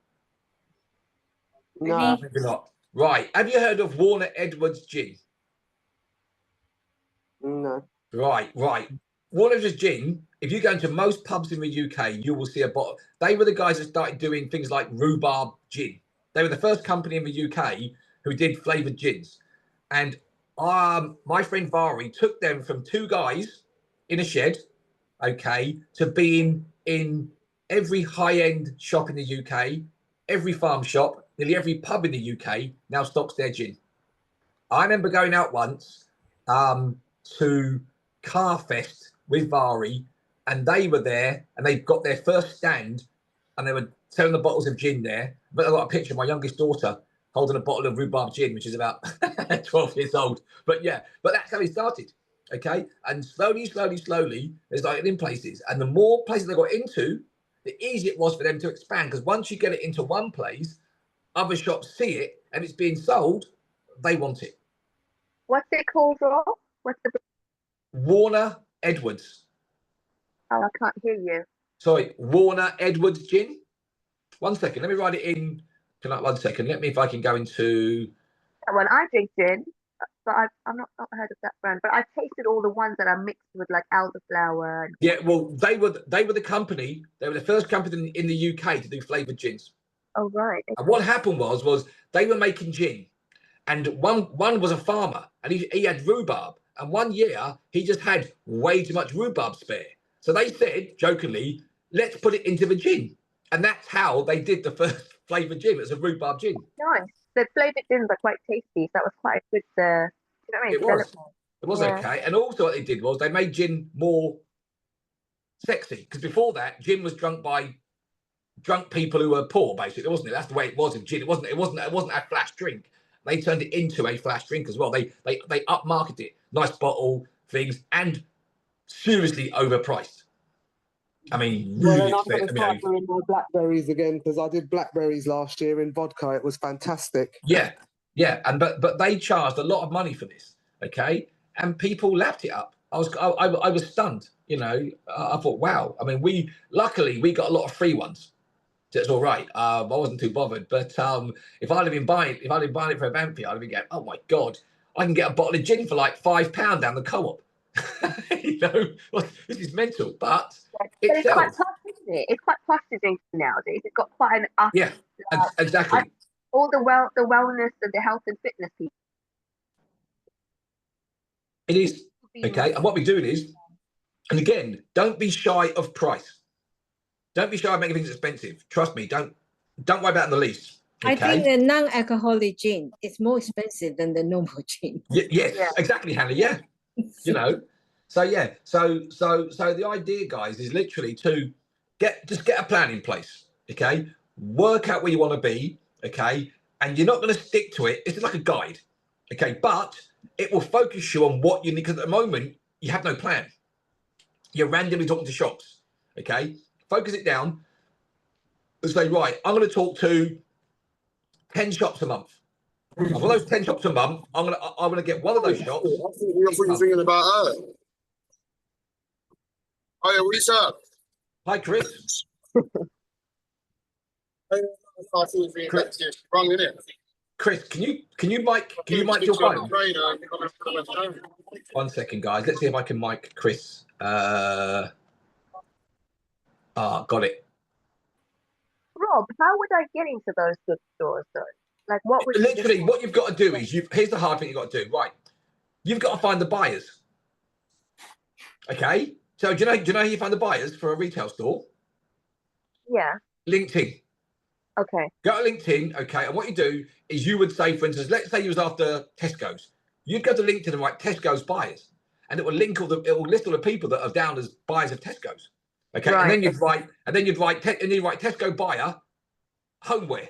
No. Maybe not. Right. Have you heard of Warner Edwards Gin? No. Right. Warner Edwards Gin. If you go into most pubs in the UK, you will see a bottle. They were the guys that started doing things like rhubarb gin. They were the first company in the UK who did flavoured gins. And my friend Vari took them from 2 guys in a shed, okay, to being in every high-end shop in the UK, every farm shop, nearly every pub in the UK now stocks their gin. I remember going out once to Carfest with Vari, and they were there, and they got their first stand, and they were selling the bottles of gin there. But I got a picture of my youngest daughter holding a bottle of rhubarb gin, which is about 12 years old. But that's how it started. Okay. And slowly, they started in places. And the more places they got into, the easier it was for them to expand. Because once you get it into one place, other shops see it and it's being sold, they want it. What's it called, Rob? What's the Warner Edwards. Oh, I can't hear you. Sorry, Warner Edwards Gin. 1 second. Let me write it in. 1 second. Let me, if I can go into. That one, I drink gin, but I've not heard of that brand. But I've tasted all the ones that are mixed with like elderflower. Yeah, well, they were the company. They were the first company in the UK to do flavoured gins. Oh, right. Okay. And what happened was they were making gin, and one was a farmer, and he had rhubarb. And one year he just had way too much rhubarb spare. So they said jokingly, "Let's put it into the gin," and that's how they did the first flavoured gin. It was a rhubarb gin. Nice. The flavoured gins are quite tasty. So that was quite a good. You know what I mean? It was okay. And also what they did was they made gin more sexy, because before that, gin was drunk by drunk people who were poor, basically, wasn't it? That's the way it was in gin. It wasn't a flash drink. They turned it into a flash drink as well. They upmarketed it. Nice bottle, things, and seriously overpriced. I mean, really expensive. I'm going to start doing my blackberries again, because I did blackberries last year in vodka. It was fantastic. Yeah, and but they charged a lot of money for this, okay, and people lapped it up. I was stunned. I thought, wow. I mean, luckily we got a lot of free ones. So it's all right. I wasn't too bothered. But if I'd have been buying it for a Banffy, I'd have been going, oh my God, I can get a bottle of gin for like £5 down the co-op. This is mental. But it's quite tough, isn't it? It's quite tough to drink nowadays. It's got quite an up. Yeah, exactly. All the wellness and the health and fitness people. It is. Okay. And what we're doing is, and again, don't be shy of price. Don't be shy of making things expensive. Trust me. Don't worry about it in the least. Okay? I think the non-alcoholic gin is more expensive than the normal gin. Yes, exactly, Hannah. Yeah. You know. So yeah. So the idea, guys, is literally to just get a plan in place. Okay. Work out where you want to be. Okay. And you're not going to stick to it. It's like a guide. Okay. But it will focus you on what you need, because at the moment you have no plan. You're randomly talking to shops. Okay. Focus it down and say, right, I'm going to talk to 10 shops a month. And for those 10 shops a month, I'm gonna get one of those shops. I think you're thinking about her. Hiya, what's up? Hi, Chris. Wrong, innit? Chris, can you mic your phone? 1 second, guys. Let's see if I can mic Chris. Got it. Rob, how would I get into those good stores though? Like, what would Literally, what you've got to do is here's the hard thing you've got to do. Right, you've got to find the buyers. Okay, so do you know how you find the buyers for a retail store? Yeah. LinkedIn. Okay. Go to LinkedIn, okay, and what you do is you would say, for instance, let's say you was after Tesco's. You'd go to LinkedIn and write Tesco's buyers, and it will list all the people that are down as buyers of Tesco's. Okay, right. and then you'd write Tesco buyer homeware,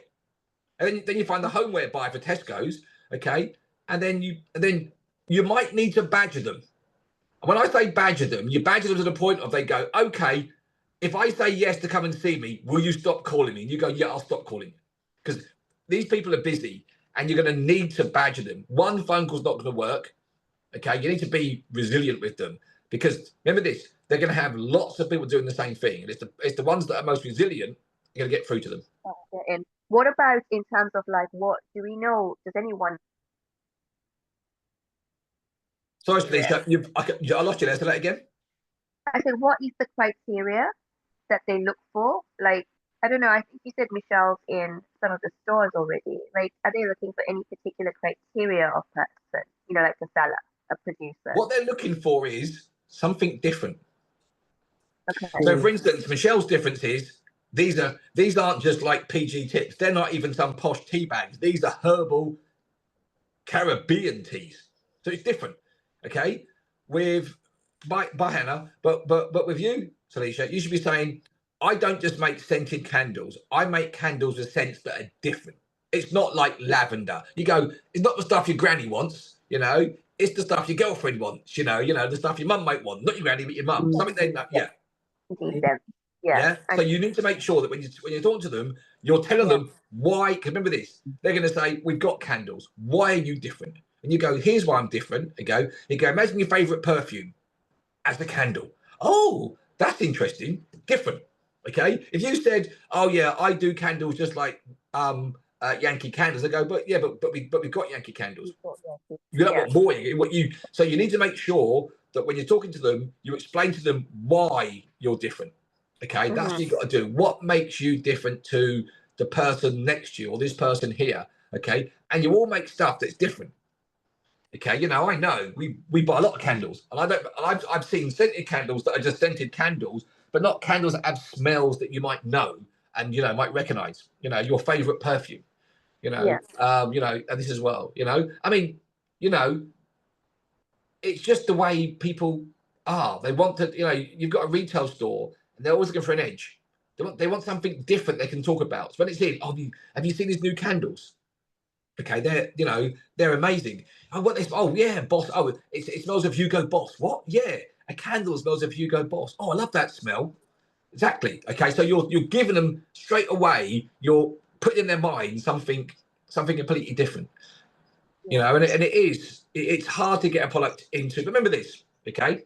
and then you find the homeware buyer for Tesco's. Okay, and then you might need to badger them. And when I say badger them, you badger them to the point of they go, okay, if I say yes to come and see me, will you stop calling me? And you go, yeah, I'll stop calling you. Because these people are busy and you're going to need to badger them. One phone call's not going to work. Okay, you need to be resilient with them, because remember this, they're going to have lots of people doing the same thing. And it's the ones that are most resilient, you're going to get through to them. Okay. And what about in terms of like, what do we know? Does anyone? Sorry, Felicia, I lost you there. Say that again. I said, what is the criteria that they look for? Like, I don't know. I think you said Michelle's in some of the stores already. Like, are they looking for any particular criteria of person? You know, like a seller, a producer. What they're looking for is something different. Okay. So, for instance, Michelle's difference is these aren't just like PG tips. They're not even some posh tea bags. These are herbal Caribbean teas. So it's different. Okay, by Hannah, but with you, Salisha, you should be saying, I don't just make scented candles. I make candles with scents that are different. It's not like lavender. You go, it's not the stuff your granny wants, you know. It's the stuff your girlfriend wants, you know, the stuff your mum might want, not your granny, but your mum. Something they know, yeah. Yeah. So you need to make sure that when you're talking to them, you're telling them why. Because remember this, they're going to say, we've got candles. Why are you different? And you go, here's why I'm different. You go, imagine your favorite perfume as the candle. Oh, that's interesting. Different. Okay. If you said, oh yeah, I do candles just like Yankee candles, I go, but we've got Yankee candles. You don't want more. So you need to make sure that when you're talking to them, you explain to them why you're different. Okay, that's what you got to do. What makes you different to the person next to you or this person here? Okay, and you all make stuff that's different. Okay, I know we buy a lot of candles, and I've seen scented candles that are just scented candles, but not candles that have smells that you might know and might recognize. Your favorite perfume. And this as well. I mean, it's just the way people are. They want to. You've got a retail store, and they're always looking for an edge. They want something different they can talk about. So when it's in, have you seen these new candles? Okay, they're amazing. Oh, what they? Oh, yeah, Boss. Oh, it smells of Hugo Boss. What? Yeah, a candle smells of Hugo Boss. Oh, I love that smell. Exactly. Okay, so you're giving them straight away. You're putting in their mind something completely different. And it's hard to get a product into. But remember this, okay?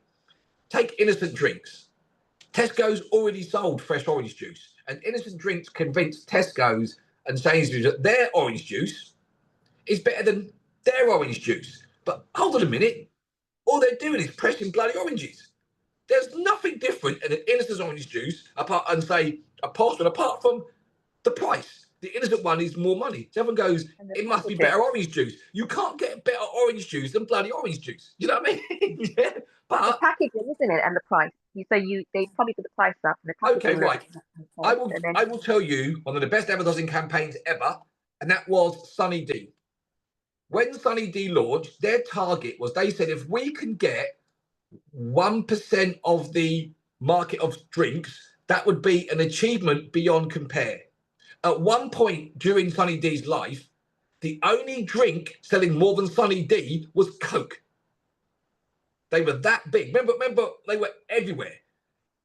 Take innocent drinks. Tesco's already sold fresh orange juice, and innocent drinks convinced Tesco's and Sainsbury's that their orange juice is better than their orange juice. But hold on a minute. All they're doing is pressing bloody oranges. There's nothing different in an innocent orange juice apart from the price. The innocent one is more money. So everyone goes, it must be better orange juice. You can't get better orange juice than bloody orange juice. You know what I mean? Yeah. But the packaging, isn't it, and the price. They probably put the price up and the packaging. Okay, right. I will tell you one of the best advertising campaigns ever, and that was Sunny D. When Sunny D launched, their target was, they said, if we can get 1% of the market of drinks, that would be an achievement beyond compare. At one point during Sunny D's life, the only drink selling more than Sunny D was Coke. They were that big. Remember, they were everywhere.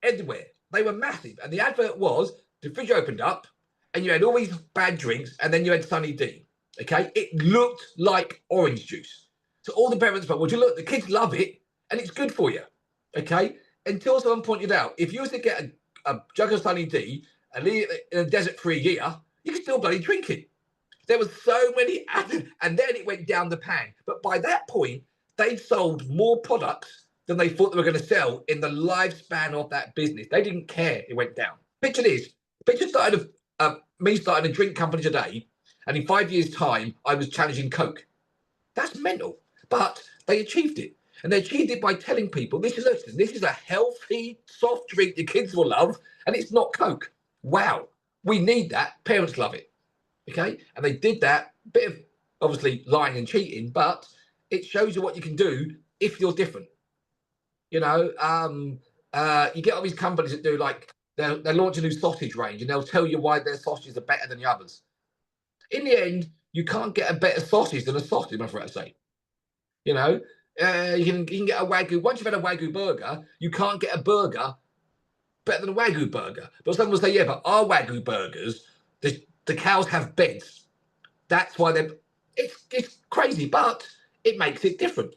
They were massive. And the advert was, the fridge opened up and you had all these bad drinks and then you had Sunny D. Okay? It looked like orange juice. So all the parents went, well, you look, the kids love it and it's good for you. Okay? Until someone pointed out, if you was to get a jug of Sunny D and leave it in a desert for a year, you could still bloody drink it. There was so many added, and then it went down the pan. But by that point, they'd sold more products than they thought they were going to sell in the lifespan of that business. They didn't care it went down. Picture this. Picture me starting a drink company today, and in 5 years' time, I was challenging Coke. That's mental. But they achieved it. And they achieved it by telling people, this is a healthy, soft drink your kids will love, and it's not Coke. Wow. We need that. Parents love it. Okay? And they did that. Bit of, obviously, lying and cheating, but it shows you what you can do if you're different. You know, you get all these companies that do, like, they launch a new sausage range and they'll tell you why their sausages are better than the others. In the end, you can't get a better sausage than a sausage, I'm afraid to say. You know, you can get a Wagyu. Once you've had a Wagyu burger, you can't get a burger better than a Wagyu burger. But someone will say, yeah, but our Wagyu burgers, the cows have beds. That's why it's crazy, but it makes it different.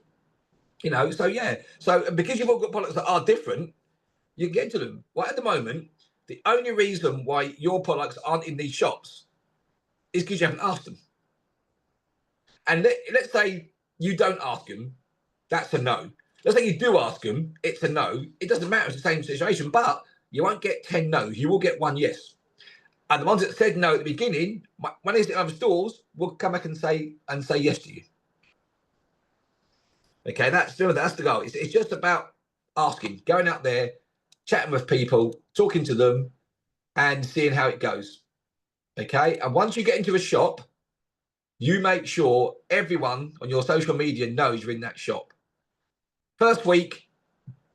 You know, so yeah. So because you've all got products that are different, you can get into them. Well, at the moment, the only reason why your products aren't in these shops is because you haven't asked them. And let's say you don't ask them, that's a no. Let's say you do ask them, it's a no. It doesn't matter, it's the same situation, but you won't get 10 no's. You will get one yes. And the ones that said no at the beginning, when they sit in other stores, will come back and say yes to you. Okay, that's the goal. It's just about asking, going out there, chatting with people, talking to them, and seeing how it goes. Okay, and once you get into a shop, you make sure everyone on your social media knows you're in that shop. First week,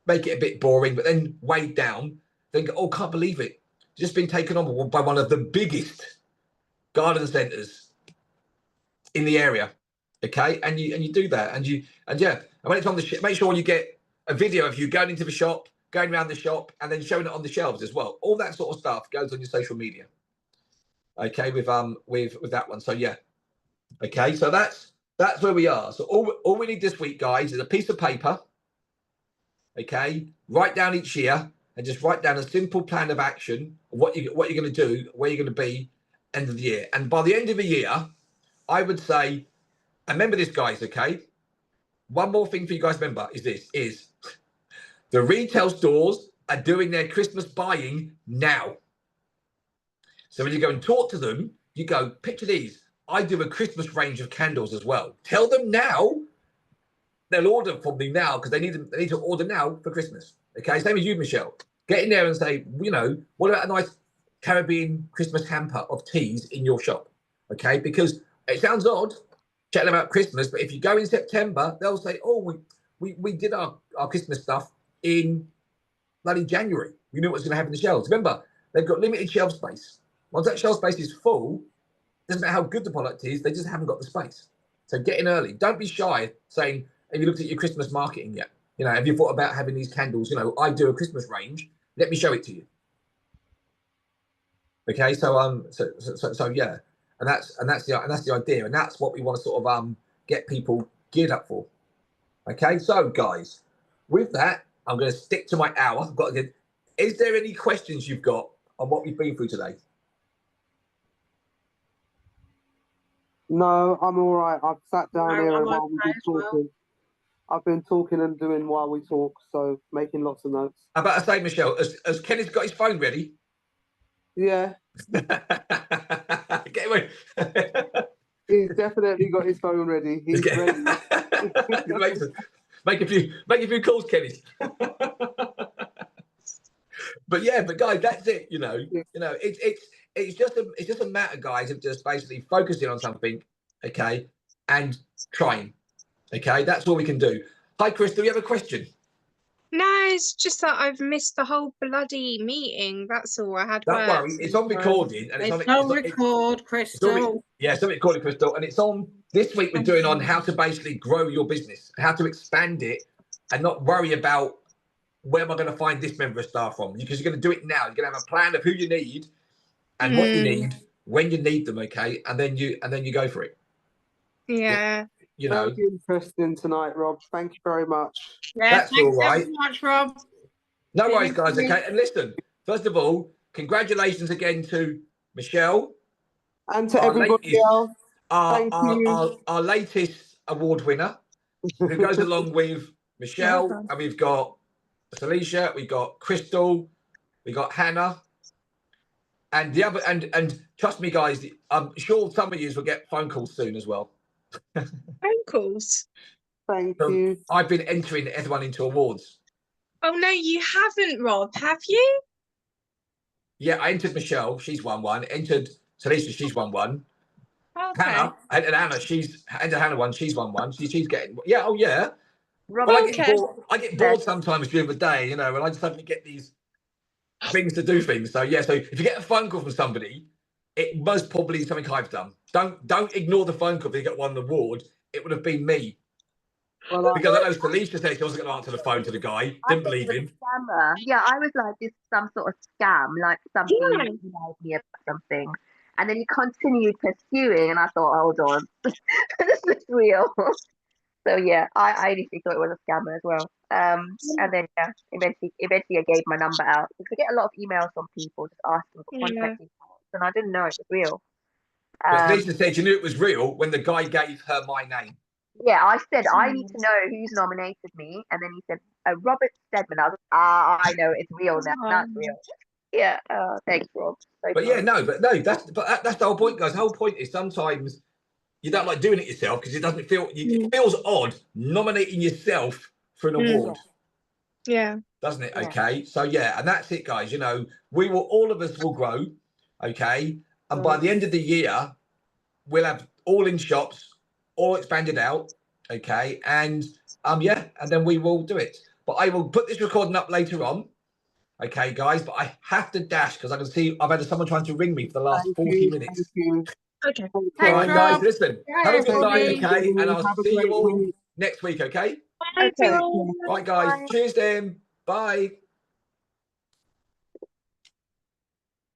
make it a bit boring, but then weigh down. Then go, oh, can't believe it. Just been taken on by one of the biggest garden centres in the area. Okay, and you do that, and when it's on the make sure you get a video of you going into the shop, going around the shop, and then showing it on the shelves as well. All that sort of stuff goes on your social media. Okay, with that one. So yeah. Okay, so that's where we are. So all we need this week, guys, is a piece of paper. Okay, write down each year and just write down a simple plan of action of what you're going to do, where you're going to be end of the year. And by the end of the year, I would say, and remember this, guys, okay? One more thing for you guys to remember is the retail stores are doing their Christmas buying now. So when you go and talk to them, you go, picture these. I do a Christmas range of candles as well. Tell them now. They'll order from me now because they need to order now for Christmas. Okay, same as you, Michelle. Get in there and say, you know, what about a nice Caribbean Christmas hamper of teas in your shop? Okay, because it sounds odd chatting about Christmas, but if you go in September, they'll say, oh, we did our Christmas stuff in bloody January. We knew what was going to happen in the shelves. Remember, they've got limited shelf space. Once that shelf space is full, doesn't matter how good the product is, they just haven't got the space. So get in early. Don't be shy saying, have you looked at your Christmas marketing yet? You know, have you thought about having these candles? You know, I do a Christmas range. Let me show it to you. Okay, so yeah, and that's the idea, and that's what we want to sort of get people geared up for. Okay, so guys, with that, I'm going to stick to my hour. I've got to get. Is there any questions you've got on what we've been through today? No, I'm all right. I've sat down here while we've been talking. I've been talking and doing while we talk, so making lots of notes. How about I say, Michelle, has Kenneth got his phone ready? Yeah. Get Anyway. He's definitely got his phone ready. He's ready. make a few calls, Kenny. But yeah, but guys, that's it. It's just a matter, guys, of just basically focusing on something, okay, and trying. Okay, that's all we can do. Hi, Crystal, you have a question? No, it's just that I've missed the whole bloody meeting. That's all. I had Don't work. worry, it's on recording and It's on record, Crystal. Yeah, it's on recording, Crystal, and it's on this week. We're doing on how to basically grow your business, how to expand it, and not worry about where am I going to find this member of staff from, because you're going to do it now. You're going to have a plan of who you need and what you need when you need them, okay, and then you go for it. Yeah. Very interesting tonight, Rob. Thank you very much. Yeah, that's all right. Thanks so much, Rob. No worries, guys. Okay, and listen. First of all, congratulations again to Michelle and to everybody else. Our latest award winner, who goes along with Michelle, and we've got Alicia, we've got Crystal, we got Hannah, and the other. And trust me, guys, I'm sure some of you will get phone calls soon as well. Phone calls. Thank you. I've been entering everyone into awards. Oh no, you haven't, Rob, have you? Yeah, I entered Michelle, she's won one. Entered Talisa, she's won one. Okay. Hannah, I entered Hannah, she's won one. She's getting, yeah, oh yeah. Rob, Well, I get bored sometimes during the day, and I just suddenly get these things to do things. So yeah, so if you get a phone call from somebody, it most probably is something I've done. Don't ignore the phone call if you get one award. It would have been me. Well, because I know Felicia said she wasn't going to answer the phone to the guy. Didn't believe him. Scammer. Yeah, I was like, this is some sort of scam, like something emailed me about something. And then he continued pursuing, and I thought, hold on, this is real. So yeah, I initially thought it was a scammer as well. And then eventually I gave my number out, because we get a lot of emails from people just asking for contact details, and I didn't know it was real. But Felicia said you knew it was real when the guy gave her my name. Yeah, I said, I need to know who's nominated me. And then he said, Robert Stedman. I was like, I know, it's real now. That's real. Yeah, thanks, Rob. But yeah, that's the whole point, guys. The whole point is sometimes you don't like doing it yourself because it doesn't feel, it feels odd nominating yourself for an award. Yeah. Doesn't it? Okay. So yeah, and that's it, guys. All of us will grow. Okay. And by the end of the year, we'll have all in shops, all expanded out, okay, and and then we will do it. But I will put this recording up later on, okay, guys. But I have to dash because I can see I've had someone trying to ring me for the last 40 minutes. Okay. All right, guys. Listen, have a good night, okay, and I'll see you all next week, okay? Okay. Right, guys. Cheers, then. Bye.